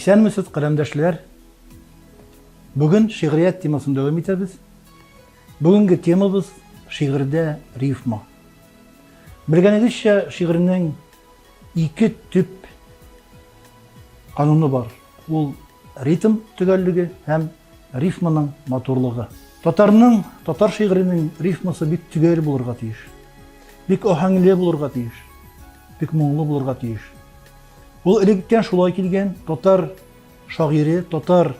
Исәнмесез, каләмдәшләр. Бүген шигърият темасын дәвам итәбез. Бүгенге темабыз шигырьдә рифма. Белгәнегезчә, шигырьнең ике төп кануны бар. Ул ритм төгәллеге һәм рифманың матурлыгы. Татар шигыренең рифмасы бик төгәл булырга тиеш. Бик аһәңле булырга тиеш. Бик моңлы булырга тиеш. Ул электән шулай килгән. Татар шагыйре, татар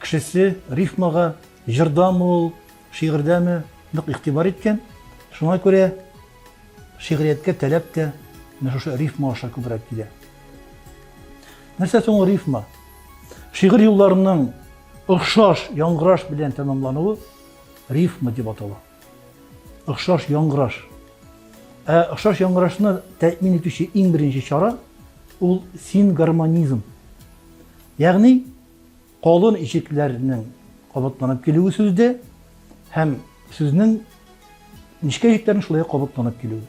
кешесе рифмага җырдамы ул, шигырьдәме нык игътибар иткән. Шуңа күрә шигъриятка таләп тә шушы рифма аша күбрәк килә. Нәрсә соң рифма? Шигырь юлларының охшаш, яңгыраш белән тәмамлануы рифма дип атала. Охшаш, яңгыраш. Охшаш яңгырашны тәэмин итүче иң беренче чара ул сингармонизм. Ягъни калын ишекләрнең кабатланып килүе сүздә һәм сүзнең нечкә ишекләрнең шулай кабатланып килүе.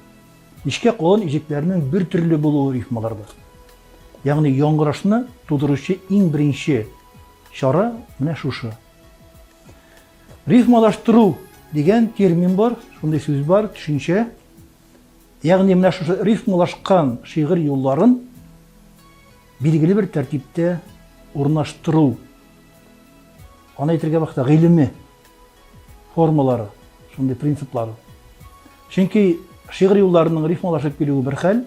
Нечкә калын ишекләрнең бер төрле булуы рифмаларда. Ягъни яңгырашны тудыручы иң беренче чара менә шушы. Рифмалаштыру дигән термин бар, шундый сүз бар, төшенчә. Ягъни менә шушы рифмалашкан шигырь юлларын билгеле бер тәртиптә урнаштыру. Аны әйтергә вакытта гыйлеме формалары, шундый принциплары. Чөнки шигырь юлларының рифмалашып килүе бер хәл,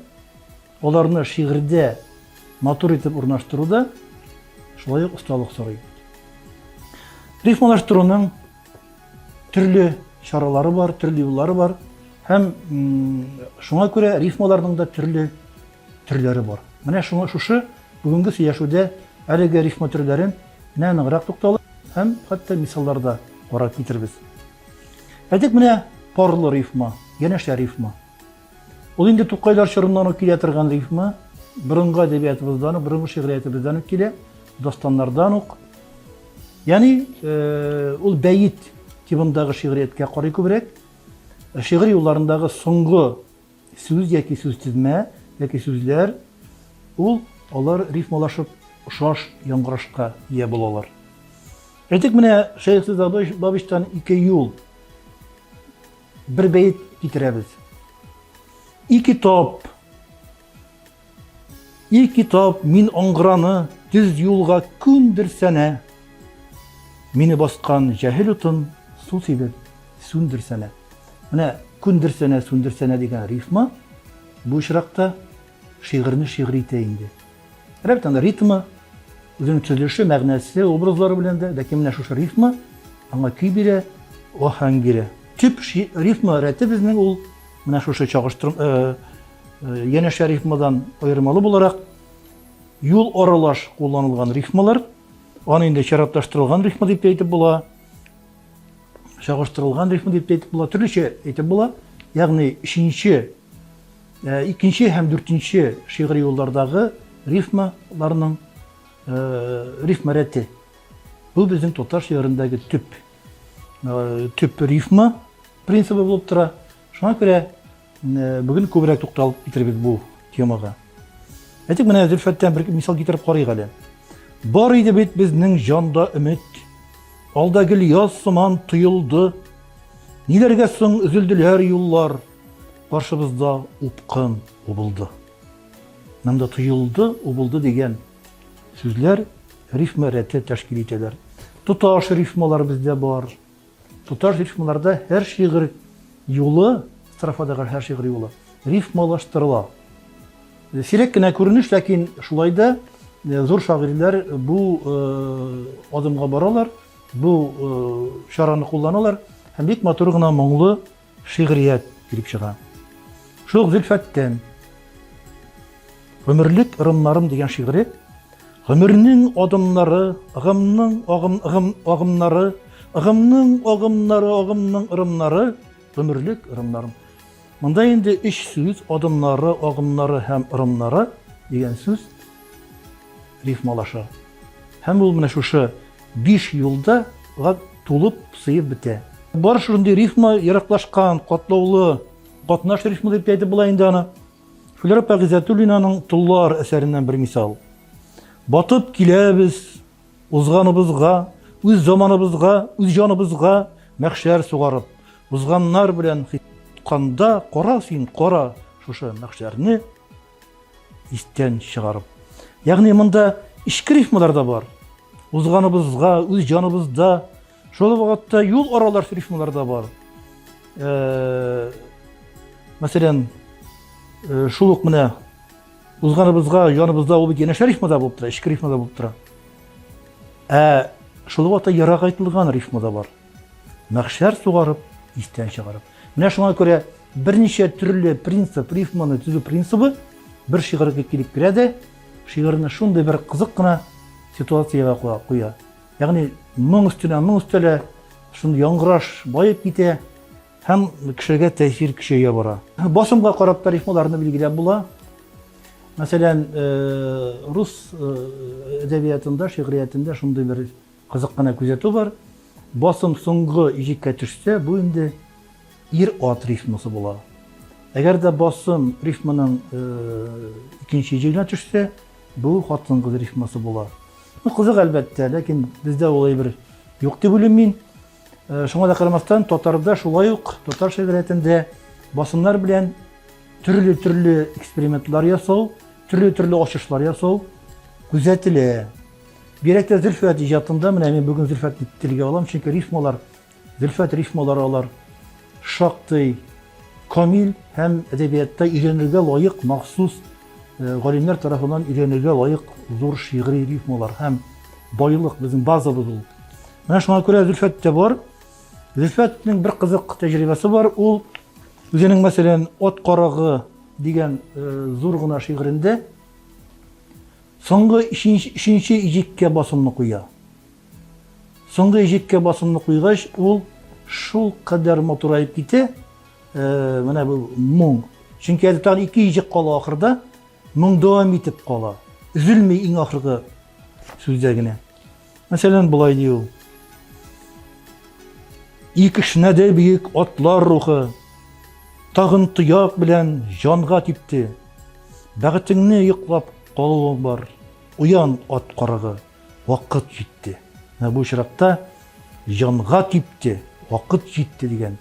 аларны шигырьдә матур итеп урнаштыруда шулай ук осталык сорый. Рифмалаштыруның төрле чаралары бар, төрле юллары бар. Һәм шуңа күрә рифмаларның да төрле төрләре бар. Менә шушы бүгенге сөйләшүдә әлеге рифма төрләрен ныграк тукталып һәм хәтта мисалларда карап китербез. Әйтик, менә парлы рифма, янәшә рифма. Ул инде Тукайлар чорыннан ук килә торган рифма, борынгы әдәбиятыбыздан, борынгы шигъриятыбыздан ук килә, дастаннардан ук. Ягъни ул бәйит типындагы шигъриятка карый күбрәк. Шигырь юлларындагы соңгы сүз яки сүз тизмә, яки сүзләр, алар рифмалашып охшаш яңгырашка ия булалар. Әйтик, менә Шәйх Бабичтан ике юл, бер бәйт китерәбез. Ике тап мин аңгыраны төз юлга күндерсәнә. Мине баскан җәһил утын су сибеп сүндерсәнә. Менә күндерсәнә дигән рифма бу очракта шигырьне шигъри итә инде. Әлбәттә, ритмы, үзенең төзелеше, мәгънәсе, образлары белән дә, ләкин менә шушы рифма аңа көй бирә, аһәң бирә. Төп рифма рәте безнең ул менә шушы янәшә рифмадан аермалы буларак юл аралаш кулланылган рифмалар, аны инде чиратлаштырылган рифма дип әйтеп була, чагыштырылган рифма дип әйтеп була, төрлечә әйтеп була. Ягъни икенче һәм дүртенче шигъри юллардагы рифмаларның рифма рәте. Бу безнең татар шигырендәге төп рифма принцибы булып тора. Шуңа күрә бүген күбрәк тукталып китербез бу темага. Әйтик, менә Зөлфәттән бер мисал китереп карыйк әле. Бар иде бит безнең җанда өмет, алда гөл яз сыман тоелды. Ниләргә соң өзелделәр юллар, каршыбызда упкын убылды. Монда тоелды, убылды дигән сүзләр рифма рәте тәшкил итәләр. Туташ рифмалар бездә бар. Туташ рифмаларда һәр шигырь юлы, строфадагы һәр шигырь юлы рифмалаштырыла. Сирәк кенә күренеш, ләкин шулай да зур шагыйрьләр бу адымга баралар, бу чараны кулланалар һәм бик матур гына моңлы шигърият килеп чыга. Шул Зөлфәттән Гомерлек ырымнарым дигән шигъри, гомернең адымнары, агымның агымнары, агымның ырымнары, гомерлек ырымнарым. Монда инде 3 сүз, адымнары, агымнары һәм ырымнары дигән сүз рифмалаша. Һәм ул менә шушы 5 юлда тулып сыйып бетә. Бар шундый рифма яраклашкан, катлаулы, катнаш рифма дип әйтеп була инде аны. Фүләрә Пәгизәтуллинаның Туллар әсәреннән бер мисал. Батып киләбез узганыбызга, үз заманыбызга, үз җаныбызга мәхшәр сугарып. Узганнар белән канда кара син, кара шушы мәхшәрне истән чыгарып. Ягъни монда ички рифмалар да бар. Узганыбызга, үз җаныбызда, шул вакытта юл аралар рифмалар да бар. Мәсәлән, шул ук менә узганыбызга, җаныбызда ул бит янәшә рифмада булып тора, ички рифмада булып тора. Шул вакытта ярак айтылган рифма да бар. Мәхшәр сугарып, истән чыгарып. Менә шуңа күрә берничә төрле принцип, рифманы төзү принцибы бер шигырьгә килеп керә дә, шигырьне шундый бер кызык кына ситуациягә куя. Ягъни моң өстенә шундый яңгыраш байып китә һәм кешегә тәэсир көчәя бара. Басымга карап та рифмаларны билгеләп була. Мәсәлән, рус әдәбиятында, шигъриятында шундый бер кызык кына күзәтү бар. Басым соңгы ижеккә төшсә, бу инде ир-ат рифмасы була. Әгәр дә басым рифманың икенче ижегенә төшсә, бу хатын-кыз рифмасы була. Кызык әлбәттә, ләкин бездә улай бер юк дип уйлыйм мин. Шуңа да карамастан, татарда шулай ук, татар шигъриятендә басымнар белән төрле экспериментлар ясау, төрле ачышлар ясау күзәтелә. Бирәктә Зөлфәт иҗатында, менә мин бүген Зөлфәтне телгә алам, чөнки рифмалар, Зөлфәт рифмалары алар шактый камил һәм әдәбиятта өйрәнергә лаек, махсус галимнәр тарафыннан өйрәнергә лаек зур шигъри рифмалар һәм байлык безнең базабыз ул. Менә шуңа күрә Зөлфәттә бар. Зөлфәтнең бер кызык тәҗрибәсе бар. Ул үзенең мәсәлән Ат карагы дигән зур гына шигырендә соңгы 3нче ижеккә басымны куя. Соңгы ижеккә басымны куйгач, ул шул кадәр матурайып китә. Менә бу моң. Чөнки әле 2 ижек кала ахырда, моң дәвам итеп кала. Üzülмәй иң ахыргы сүздә генә. Мәсәлән, булай ди ул. Икешнә дә бөек атлар рухы, тагын тояк белән җанга типте. Бәгытеңне йоклап калуың бар. Уян, ат карагы, вакыт җитте. Бу очракта җанга типте, вакыт җитте дигән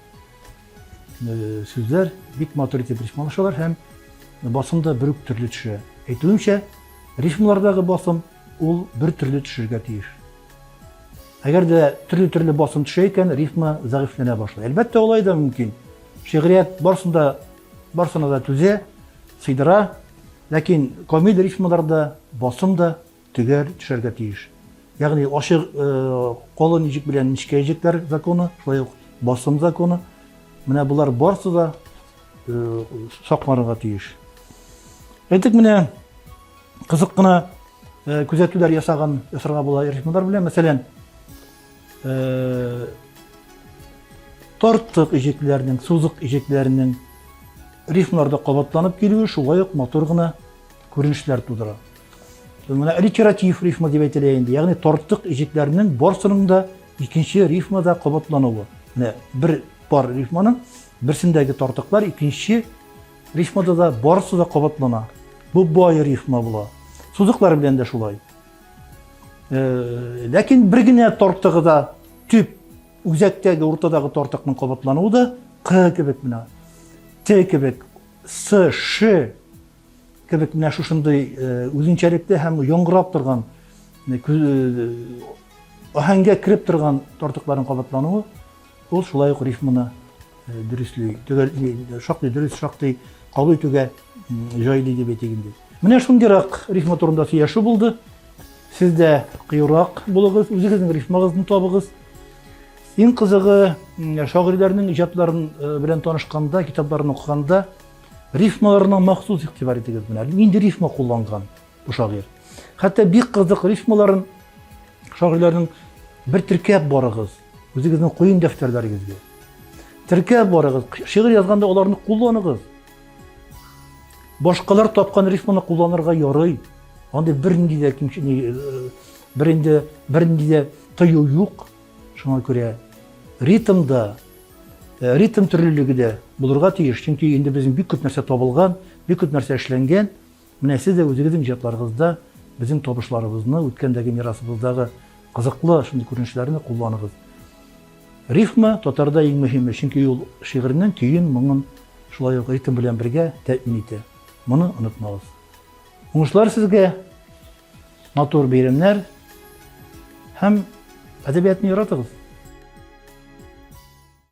сүзләр бик матур итеп рифмалашалар һәм басымда бер үк төрле төшә. Әйтүемчә, рифмалардагы басым ул бер төрле төшәргә тиеш. Әгәр дә төрле басым төшә икән, рифма зәгыйфләнә башлый. Әлбәттә, улай да мөмкин. Шигърият барсына да түзә, сыйдыра, ләкин камил рифмаларда басым да төгәл төшәргә тиеш. Ягъни ачык калын ижек белән нечкә ижекләр законы, шулай ук басым законы, менә булар барсы да сакланырга тиеш. Әйтик, менә кызык кына күзәтүләр ясарга була рифмалар белән. Мәсәлән, тартык ижекләрнең, сузык ижекләрнең рифмаларда кабатланып килүе шулай ук матур гына күренешләр тудыра. Менә аллитератив рифма дип әйтелә инде. Ягъни тартык ижекләрнең барсының да икенче рифмада кабатлануы. Менә бер пар рифманың берсендәге тартыклар икенче рифмада да барсы да кабатлана. Бу бай рифма була. Сузыклар белән дә шулай. Ләкин бер генә тартыгы да төп үзәктәге уртадагы тартыкның кабатлануы да к кебек менә, т кебек, с, ш кебек менә шушындый үзенчәлекле һәм яңгырап торган, аһәнгә кирип торган тартыкларның кабатлануы ул шулай ук рифманы дөресли, шактый дөрес, шактый кабул итүгә җайлы дип әйтегәндә. Менә шундыйрак рифма турында сөйләшү булды. Siz de kıyırak bulunuz, özünüzün rifmağızını tabığız. En kızığı şairlerinin icatlarının bilen tanışkanda, kitaplarını okuganda rifmalarına mahsus iktibar etiniz. Indi rifma kullangan bu şair. Hatta bir kızık rifmaların şairlerinin bir tirkab barıgız. Özünüzün koyun defterlerinizde. Tirkab barıgız. Şiir yazganda onlarını kullanınız. Başkalar tapkan rifmаны kullanırga yarayı. Анда бірінде де тыю юк. Шуңа күрә ритмда, ритм төрлелеге дә булырга тиеш. Чөнки инде безнең бик күп нәрсә табылган, бик күп нәрсә эшләнгән. Менә сез дә үзегезнең җатларыгызда Безнең табышларыбызны, үткәндәге мирасыбыздагы кызыклы шундый күренешләрне кулланыгыз. Рифма татарда иң мөһиме, чөнки ул шигырьнең көен, моңын шулай ук ритм белән бергә тәэмин итә. Моны онытмагыз. Уңышлар сезгә, матур бәйрәмнәр һәм әдәбиятны яратыгыз.